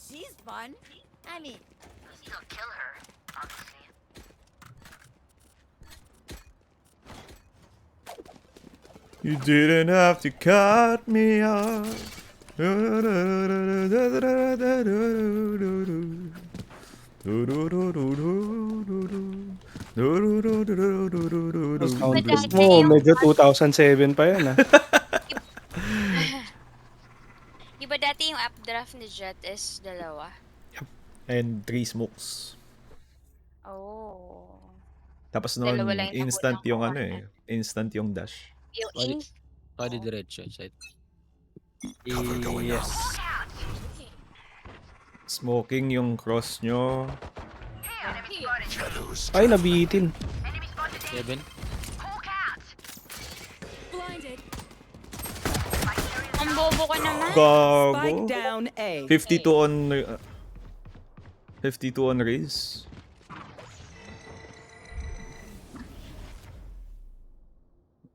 She's fun. I mean, He'll kill her, obviously. You didn't have to cut me off. Sound test Dati mo, yung medyo 2007 pa yan ah. Di ba dati yung updraft ni Jet is 2? And 3 smokes. Oh. Tapos Dalawa noon, lang yung instant nakulang yung ko ano eh. Instant yung dash. Yung Pwede, ink. pwede diretso side. Yes. Smoking yung cross nyo. Ay, nabitin. Seven. blinded. Ang bobo ko naman. Spike Gago. down A. 52 on 52 on raise.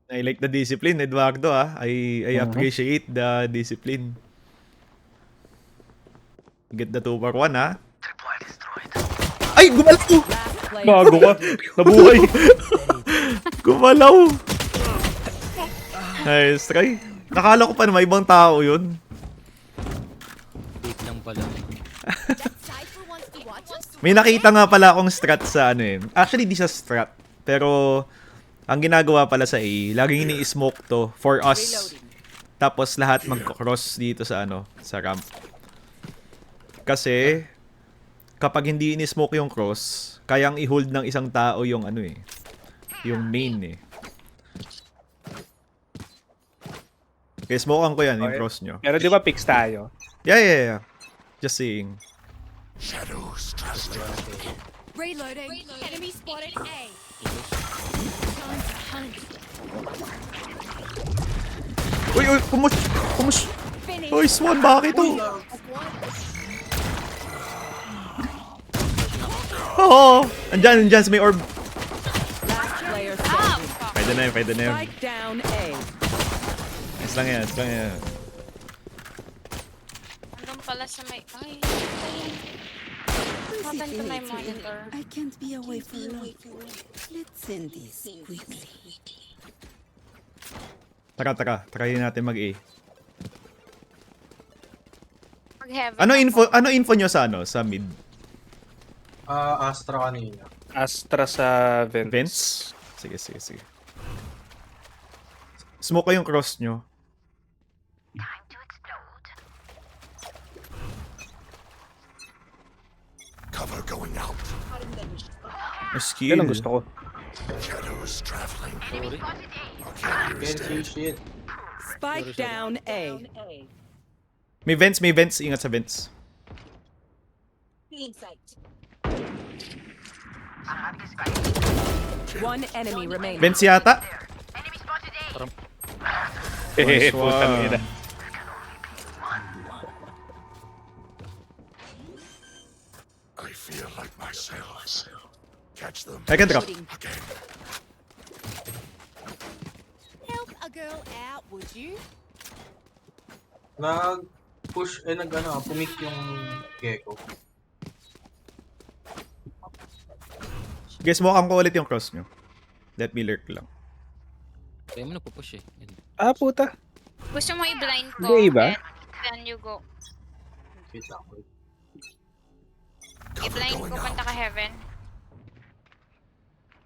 I like the discipline, Eduardo ah. I appreciate the discipline. Get the 2-for-1 ah. Ay, gumalaw! Last player. Gago ka. Nabuhay. Gumalaw. Nice try. Nakala ko pa na may ibang tao yun. Wait lang pala. Cypher wants to watch us. May nakita nga pala akong strat sa ano eh. Actually, di sa strat. Pero, ang ginagawa pala sa A, laging ini-smoke to for us. Tapos lahat mag-cross dito sa ano, sa ramp. Kasi, kapag hindi ini-smoke yung cross, kayang i-hold ng isang tao yung ano eh. Yung main eh. Okay, smokean ko yan, yung Okay. cross nyo. Pero di ba picks tayo? Yeah. Just saying. Reloading. Enemy spotted A. Uy, kumush. Uy, Swan, bakit ito? Oo, andyan sa may orb. Last player standing. Pwede na yun. Spike down A. Nice lang yan. Hanggang pala sa may... Ay. What happened to my monitor? I can't be away for long. Let's send this quickly. Tara. Try natin mag-A. Mag-heaven Ano info nyo sa ano? Sa mid? Astra kanina. Astra sa vents. Vents? Sige. Smoke ko yung cross nyo. Time to explode. Cover going out. Skill. Yan ang gusto ko. Shadows traveling. Sorry. Can't see shit. Spike down A. May vents. Ingat sa vents. One enemy remaining. Vents yata? Enemy spotted A. Nice Putang one. ina. I feel like myself. Catch them I can drop. again. Help a girl out, would you? Pumik yung gecko. Guys, smokean ko ulit yung cross nyo. Let me lurk lang. Kaya mo nagpupush eh. Ah, puta. Gusto mo i-blind ko? Hindi ba? Then you go. Wait lang, wait. Cover I-blind ko going out. punta ka heaven.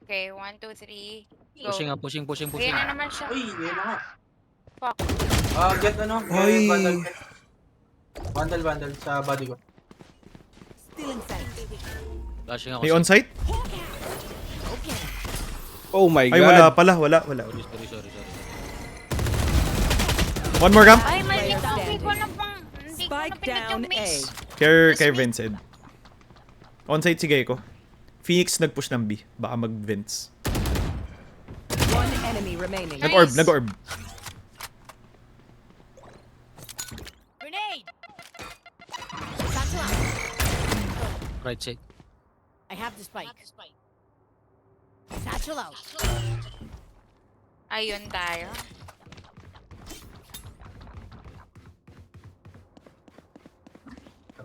Okay, 1, 2, 3. Go. Pushing. Ayan na naman siya. Uy, yun na nga. Fuck. Get Ay. Vandal sa body ko. Still inside. Flashing ako. May on-site? Oh my Ay, god. wala pala. Wala. Sorry. One more ramp. Ay, mali. Player Hindi ko standing. na pang... Hindi ko na Spike pinag down yung A. miss. Kay Vents Ed. On-site si Gecko. Phoenix nag-push ng B. Baka mag-Vents. One enemy remaining. Nag-orb. Grenade. Right side. I have the spike. Satchel out. Ayun tayo.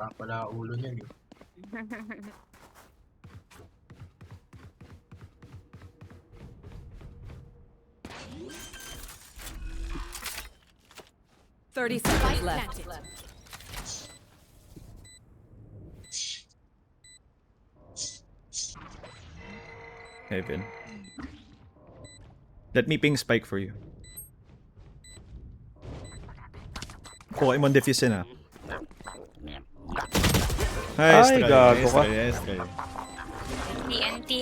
Sira pala ulo niyan eh. Thirty seconds left. Heaven. Let me ping spike for you. Pokemon defuse na. Ay, gago ka. Nice try. TNT.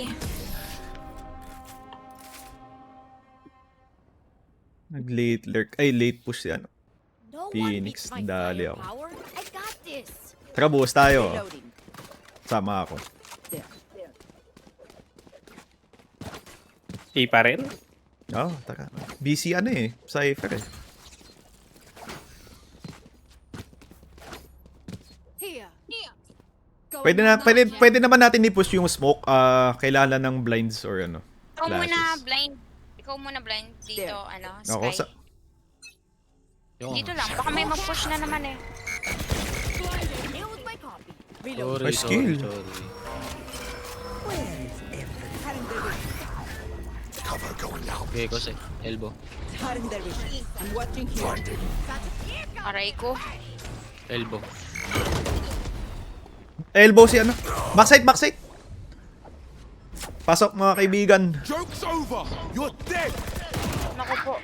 Nag-late lurk. Ay, late push si ano. No Phoenix, one beats my dali ako. firepower. I got this. Tara, buhos tayo. Reloading. Sama ako. A pa rin? Oh, taka. BC ano eh. Cypher eh. Here. Going Pwede na on pwede, now, pwede naman natin i-push yung smoke. Kailangan lang ng blinds or ano. Ikaw muna Flashes. blind. Ikaw muna blind dito, There. ano, Ako Sky. sa Yung Dito lang, baka may mag-push na naman eh. Blinded. Here with my copy. Sorry, May skill. sorry. Cover going out. Okay, kasi elbow. Cutting their vision. I'm watching here. Blinding. Aray ko. Elbow. elbow si ano. Backside, backside. Pasok mga kaibigan. Joke's over. You're dead. Naku po.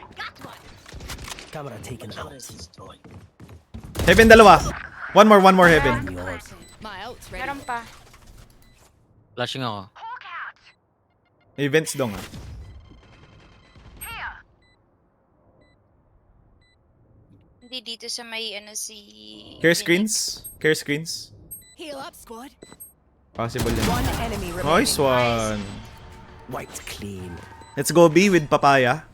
Heaven dalawa. One more heaven. My ult's ready. Meron pa. Flashing ako. Events dong ah. Hindi dito sa may ano si... Care screens. Care screens. Heal up, squad. Possible yan. One enemy remaining. Nice one. Wiped clean. Let's go B with papaya.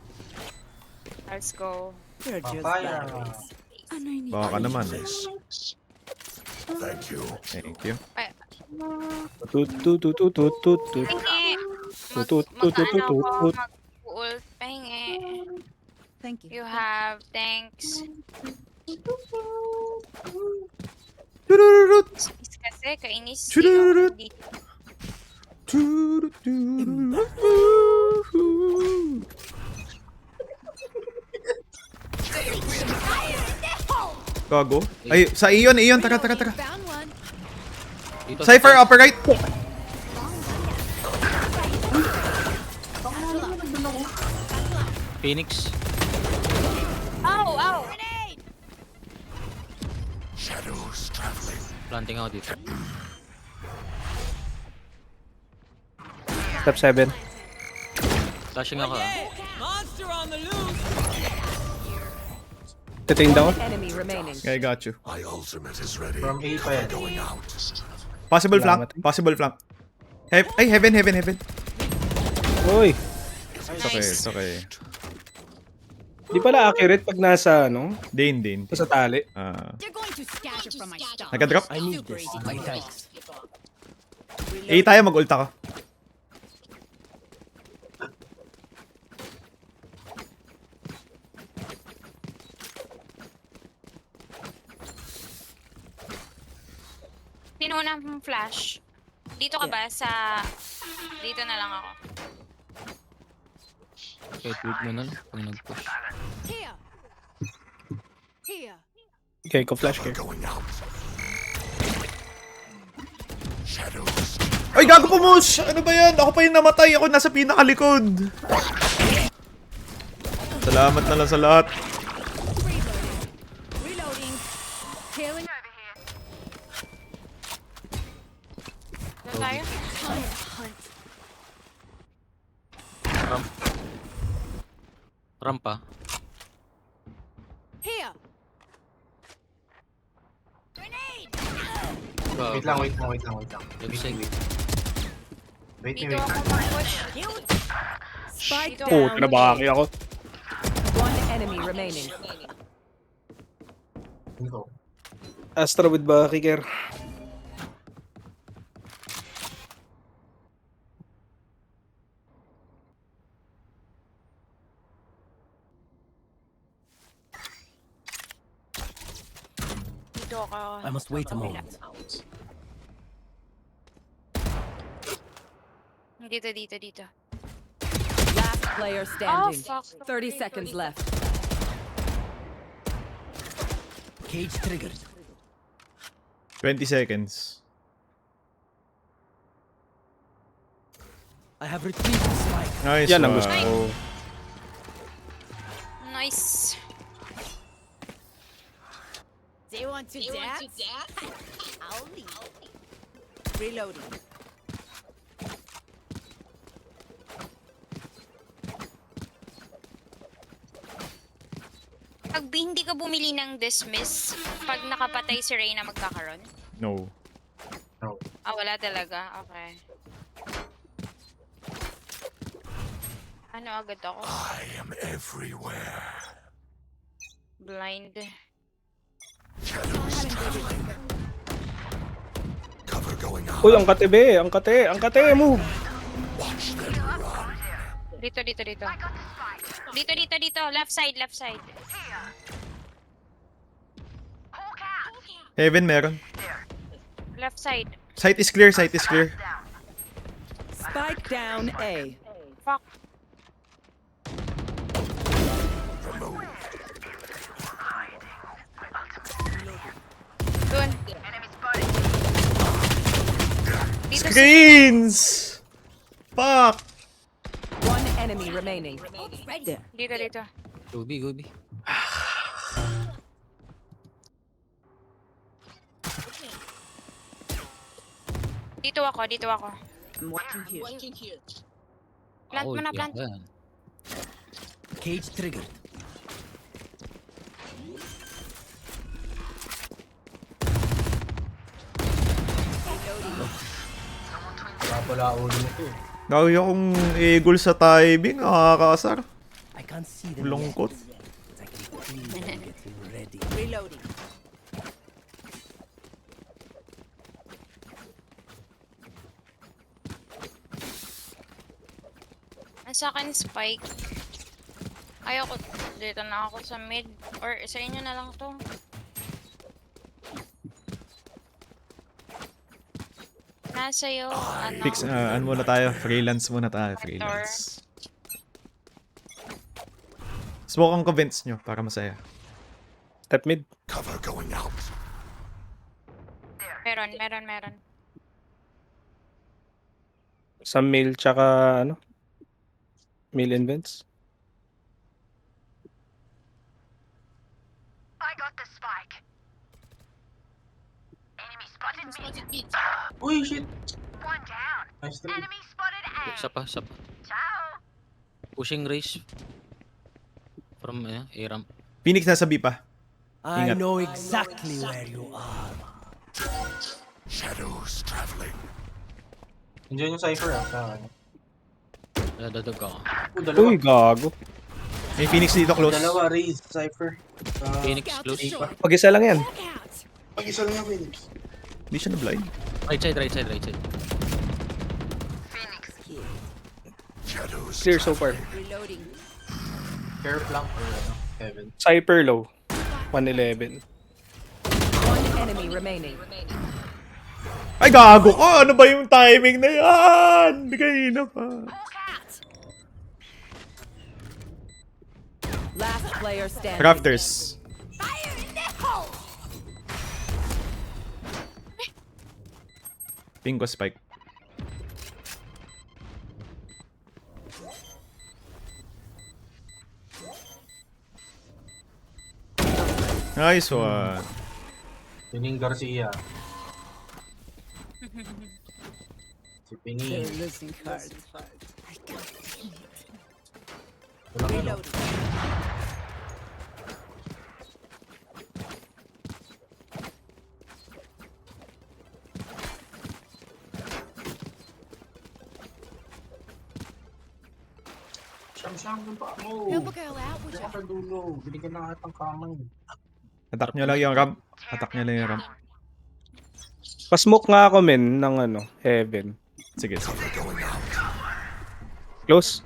Let's go. They're just Papaya. batteries. And I need Baka naman. Thank you. Thank you. Ay, Tut tut tut tut tut tut tut. pahingi. Tut, tut, tut, tut, Mag-ano tut, ko, tut. mag-ult. Pahingi. Thank you. You have, thanks. Tururut. Is kasi, kainis. Chururut. Dito. Gago. Ay, sa Ion, Tara. Found one. Dito, Cypher, upper right. Phoenix. Ow, ow. Shadows traveling. Planting ako dito. Step 7. Flashing ako. Titain down. Enemy remaining. I got you. My ultimate is ready. From A pa yan. Going out. Possible Salamat. flank. Possible flank. Ay, heaven. Uy. It's okay, it's okay. Di pala accurate pag nasa ano, Din. sa tali. They're going to scatter from my stuff. Naka-drop. I need Super this. easy. My thanks. A tayo, mag-ult ako. Sino na mong flash? Dito ka ba sa... Dito na lang ako. Kahit wait mo na lang pag nag-push. Here. Here. Okay, ko flash care. Going out. Shadows. Ay, gago po, Mosh! Ano ba yan? Ako pa yung namatay. Ako nasa pinakalikod. Salamat na lang sa lahat. Reloading. Healing. Doon tayo? Rampa. Here. Wait lang. Left side. Wait. Dito ako mag-push. Spike Dito Oh, down. nabaki ako. One enemy remaining. Dito. Astra with Baki care. Dito ako. must wait a moment. Dito. Last player Oh, standing. fuck. 30 seconds left. Cage triggered. 20 seconds. I have retrieved the spike. Nice Yan ang one. gusto ko. Nice. Do you want to dance? I'll leave. Reloading. Pag hindi ka bumili ng dismiss, pag nakapatay si Reyna magkakaroon? No. Ah, wala talaga. Okay. Ano agad ako? I am everywhere. Blind. Shadows traveling. Cover going out. Uy, ang kate, move. Watch them run. Dito. Dito. Left side. Heaven meron. Left side. Site is clear. Spike down A. Fuck. Dun. Dito Screens! Fuck! One enemy remaining. Dito. Gobi. Dito ako. I'm watching here. Plant mo na, yan, plant. yan. Cage triggered. Wala pala ulo nito eh. Dahil akong eagle sa timing. Nakakasar. I can't see them Lungkot. yet, but I can feel them getting ready. Reloading. Sa akin, spike. Ayoko. Dito na ako sa mid. Or sa inyo na lang to. Nasa'yo, ano? Fix, ano muna tayo? Freelance muna tayo. Freelance. Smoke ang convince nyo para masaya. Step mid. Cover going out. Meron. Sa mail tsaka ano? Mail invents. I got the spike. Enemy spotted me. Uy, shit. One down. Nice try. Enemy spotted A. Isa pa. Ciao. Pushing race. From A-ramp. Phoenix nasa B pa. I Ingat. know exactly where you are. Shadows traveling. Nandiyan yung Cypher ah. Sa akin. Dadag ako. Dalawa. Uy, gago. May Phoenix dito close. Dalawa, Raze, Cypher. Phoenix close. Pag-isa lang yan. Pag-isa lang yung Phoenix. Hindi siya na-blind. Right side. Shadows Clear so far. Reloading. Care flank or ano, Heaven. Cypher low. 111. One enemy remaining. Ay, gago ko! Ano ba yung timing na yan? Bigay na pa. Last player standing. Crafters. Pingo spike. Nice one. Pining Garcia. Si Pining. losing card. Walang ano. Siyam-siyam yung pa mo. Help a girl out, would Diyan you? ka dulo. Binigyan na nga itang kamay. Attack nyo lang yung ramp. Ramp. Pa-smoke nga ako men ng ano, Heaven. Sige. Cover going out. Close.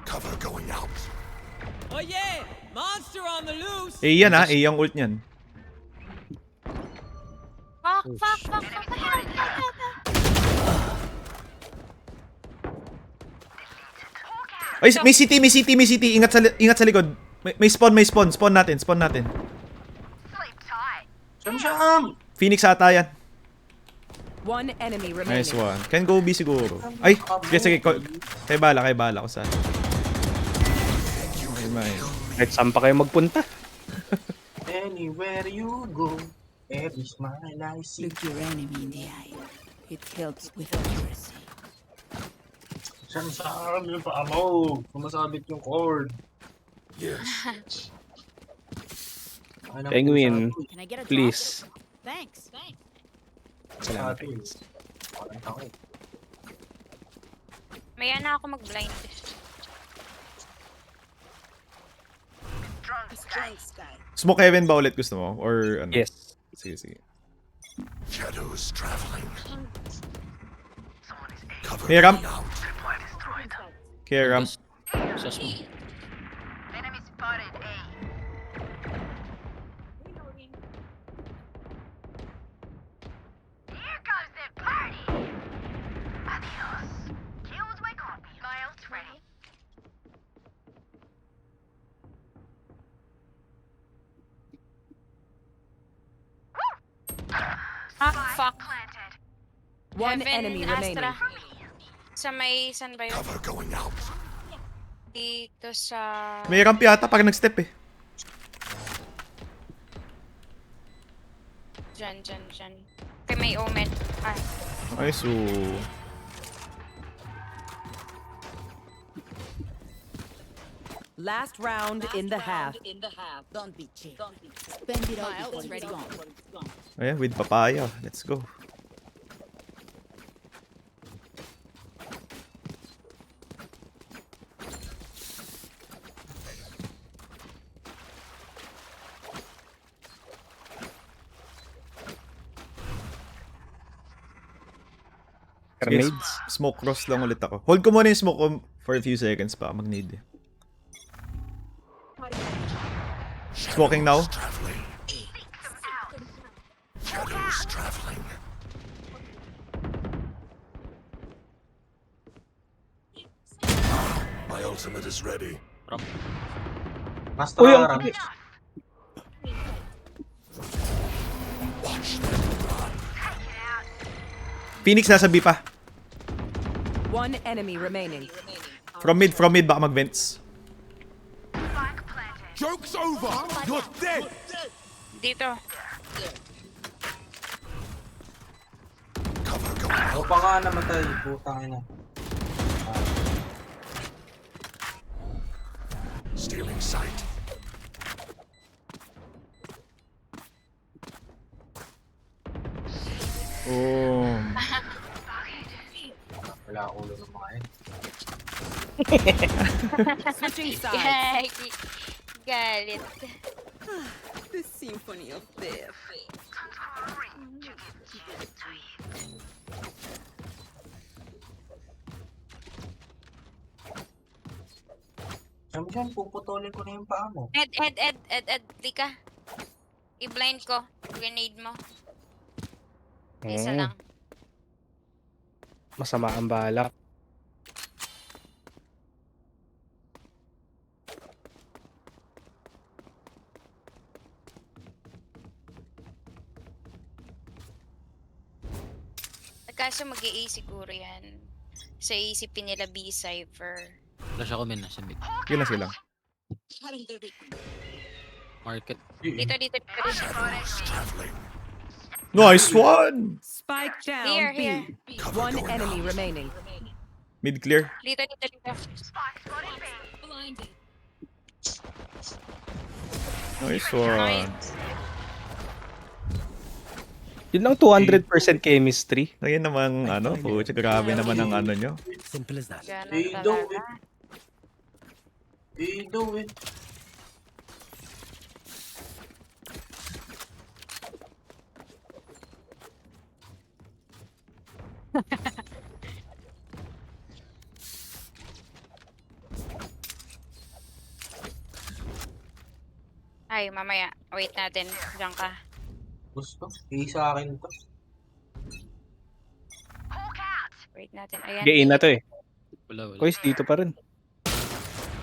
Cover going out. Oh yeah! Monster on the loose! A yan ha. A yung ult niyan. Fuck. Ay, may city. Ingat sa likod. May spawn. Spawn natin. Sleep tight. Siyam! Phoenix ata yan. One enemy remaining. Nice one. Can go B siguro. Ay, sige. Kay bala ko saan. Kahit saan pa kayo magpunta. Anywhere you go, every smile I see. Look your enemy in the eye. It helps with accuracy. Saan yung paa mo? Sumasabit yung cord. Yes. Ay, Penguin, Can I get a drop? please. Thanks. Salamat. Walang takot. Maya na ako mag-blind. Strong sky. Smoke heaven ba ulit gusto mo? Or ano? Yes. Sige. Shadows traveling. Cover May ramp. going out. Kaya ramp. Sa smoke. Enemy spotted A. Here goes the party. Adios. Killed my copy. My ult's ready. Fuck. Planted. One Heaven, enemy Astra. remaining. Sa may, saan ba yun? Cover going out. Dito sa... May ramp yata pag nag-step eh. Dyan. Okay, may omen. Ay, so... Last round in the half. Don't be cheap. Spend it all before it's gone. Ayan, with papaya. Let's go. Grenades. Smoke cross lang ulit ako. Hold ko muna yung smoke ko for a few seconds pa. Mag-need eh. Smoking now. Traveling. Shadows traveling. My ultimate is ready. Master Uy, ang Aram. tabi. Watch them run. Phoenix nasa B pa. One enemy remaining. From mid baka mag-vents. Spike planted. Joke's over. You're dead. Dito. Cover going Ako out. pa nga namatay. Putang ina. Stealing sight. Oh. Wala ulo ng mga yan. Switching sides. Galit. The symphony of death. Siyam, puputulin ko na yung paa mo. Ed, Lika. I-blind ko. Grenade mo. Isa lang. Masama ang balak. Kaso mag-A siguro yan. Sa isipin nila B-Cypher. Flash ako min, nasa mid. Yun lang sila. Market. Dito. Shadows traveling. Nice one! Spike down Here. B. Cover One going enemy out. remaining. Mid clear. Dito. Spike spotted B. Nice one. Nice. Yun lang 200% chemistry. Ngayon namang ano, pucha, grabe naman ang ano nyo. Simple as that. Ganun Ido talaga. Ido eh. Ay, mamaya. Wait natin. Diyan ka. Gusto. Sa akin to. Wait natin. Ayan. Gain na to eh. Wala. Kois, dito pa rin.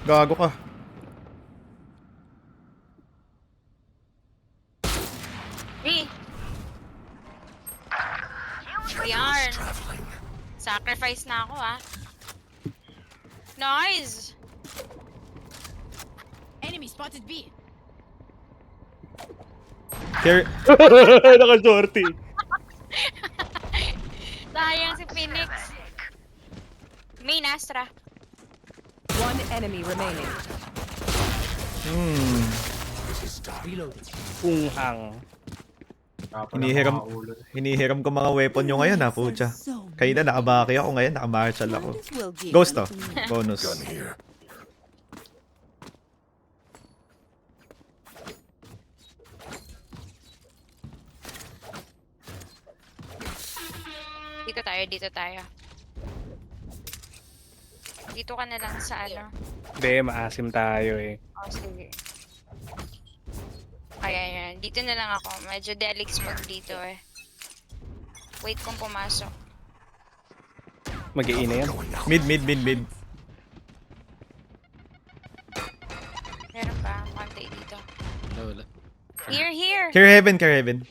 Gago ka. B. Ayan. Sacrifice na ako, ah. Nice! Enemy spotted B. Here, Naka-shorty. Sayang si Phoenix. Main Astra. One enemy remaining. Reloading. Punghang. hinihiram, hinihiram ko mga weapon nyo ngayon ha, pucha. Kayo na, nakabaki ako ngayon, nakamartial ako. Ghost to, bonus. Gun here. Dito tayo, dito tayo. Dito ka na lang sa ano. Hindi, maasim tayo eh. Oh, sige. Ayan. Dito na lang ako. Medyo delix mode dito eh. Wait kung pumasok. Mag-iina yan. Mid. Meron pa. Konti dito. Wala. Here. Care heaven. Heaven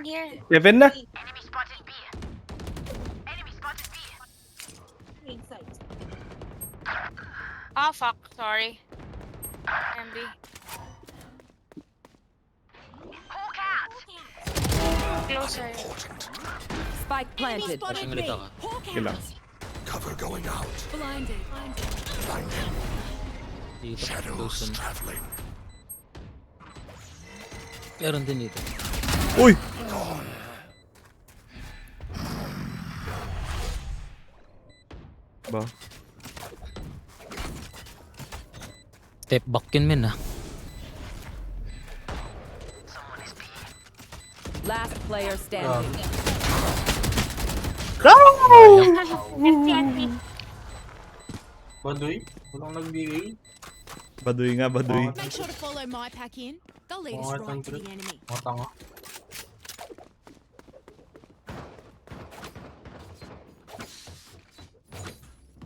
here. 7 na. Enemy spotted B. Enemy spotted B. Oh, fuck. Sorry. MB. Hawk out. Closer. Spike planted. Pushing ulit ako. Kila. Cover going out. Blinded. Blinded. Dito. Shadows Close na. traveling. Meron din dito. Uy! Ba? Step back yun, men, ah. Last player standing. Baduy? Walang nag-BA? Baduy nga, baduy. Make sure to follow my pack in. They'll lead us Mga right to the tangkil. enemy. Mga tanga.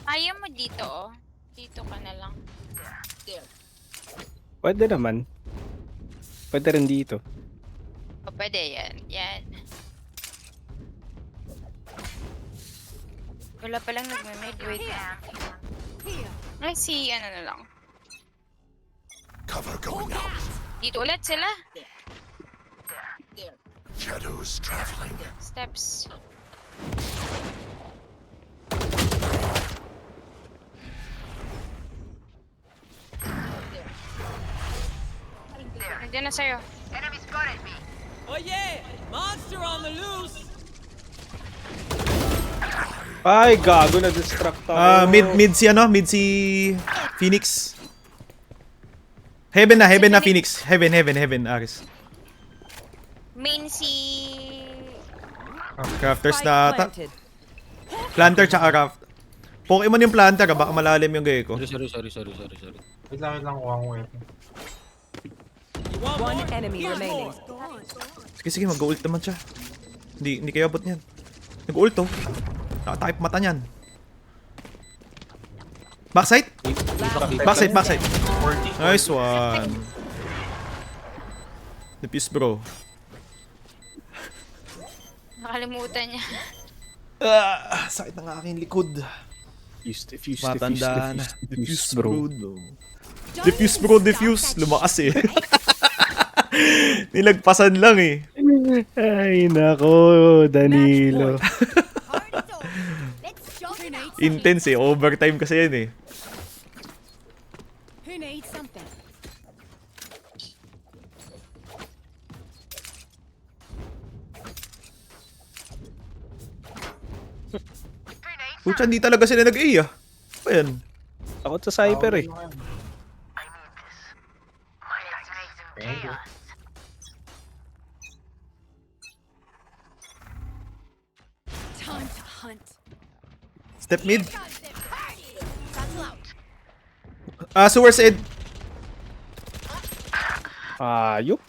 Ayaw mo dito, oh. Dito ka na lang. Pwede naman. Pwede rin dito. O, pwede yan. Yan. Wala palang nagme-mid. Wait. Ay, si ano na lang. Cover going out. Dito ulit sila. Shadows traveling. Steps. Nandiyan na sa'yo. Enemy spotted B. Ay, gago na distract ako. Mid si Phoenix. Heaven na Phoenix. Heaven, Aris. Main si... Crafters na ata. Planted. Planter tsaka craft. Pokemon yung planter, baka malalim yung gay ko. Sorry. Wait lang kuha ko ito. One enemy remaining. Sige, mag-ult naman siya. Hindi kayo abot niyan. Nag-ult to. Nakatakip mata niyan. Backside? Backside. 40. Nice one. Defuse bro. Nakalimutan niya. Sakit ng aking likod. Diffuse, Matanda na. diffuse, bro. Diffuse. Lumakas eh. Nilagpasan lang eh. Ay, nako, Danilo. Let's jump. Who needs Intense eh. Overtime kasi yan eh. Who needs something? Pucha, hindi talaga sila nag-A ah. Ano yan? Takot sa Cypher eh. Thank you. Time to hunt. Step mid. Battle out. Sewer side. Ayop.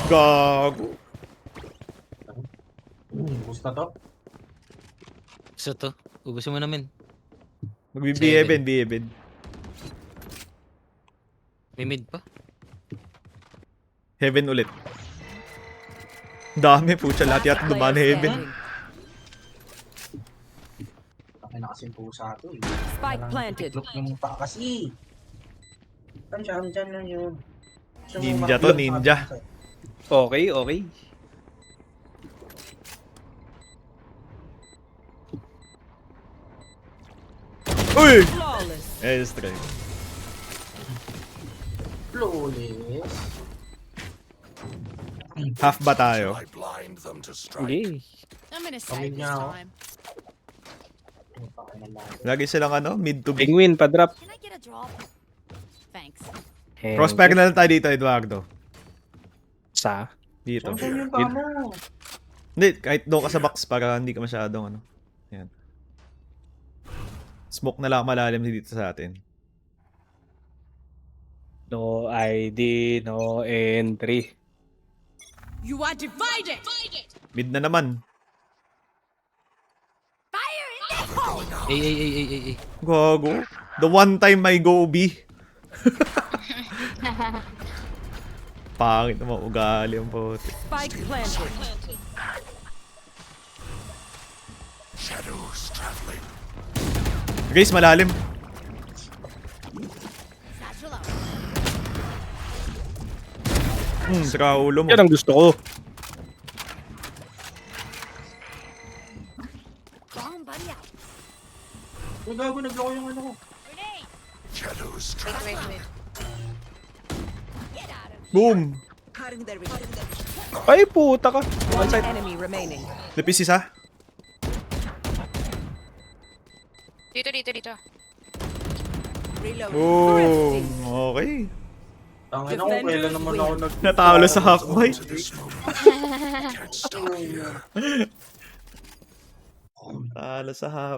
Gago. Boost na to. Isa to. Ubusin mo namin. Magbi-B-Heaven, B-Heaven. May mid pa. Heaven ulit. Dami, pucha. Lahat yata dumaan na Heaven. Taki na kasing pusa to eh. Spike planted. Itlog yung pa kasi. Dyan lang yun. Gusto mo Ninja to, makapilok ninja. natin. Okay, okay. Uy! Flawless. Airstrike. Flawless. Half ba tayo? I blind them to strike. Sige. I'm gonna Coming save this now. time. Ang taki na lang. Lagi silang mid to B. Penguin, pa-drop. Can I get a drop? Thanks. Prospect na lang tayo dito, Eduardo. Sa? Dito. Saan yung tama? Hindi, kahit doon ka sa box para hindi ka masyadong Yan. Smoke na lang malalim dito sa atin. No ID, no entry. You are divided. Mid na naman. Fire in the hole. Ay. Gago. The one time I go B. Pangit naman ugali ang puti. Spike planted. Shadows traveling. Guys, malalim. Satchel out. Saka ulo mo. Yan ang gusto ko. Bomb buddy out. Uy, gago, nagloko yung ano ko. Grenade. Shadows Wait, traveling. wait. Get out of here. Boom. Cutting their vision. Ay, puta ka. One enemy remaining. Lapis isa. Dito. Reload. Boom. Okay. Tangin ako, kailan naman ako Natalo sa half bite. To this moment. Can't stop here. Natalo sa half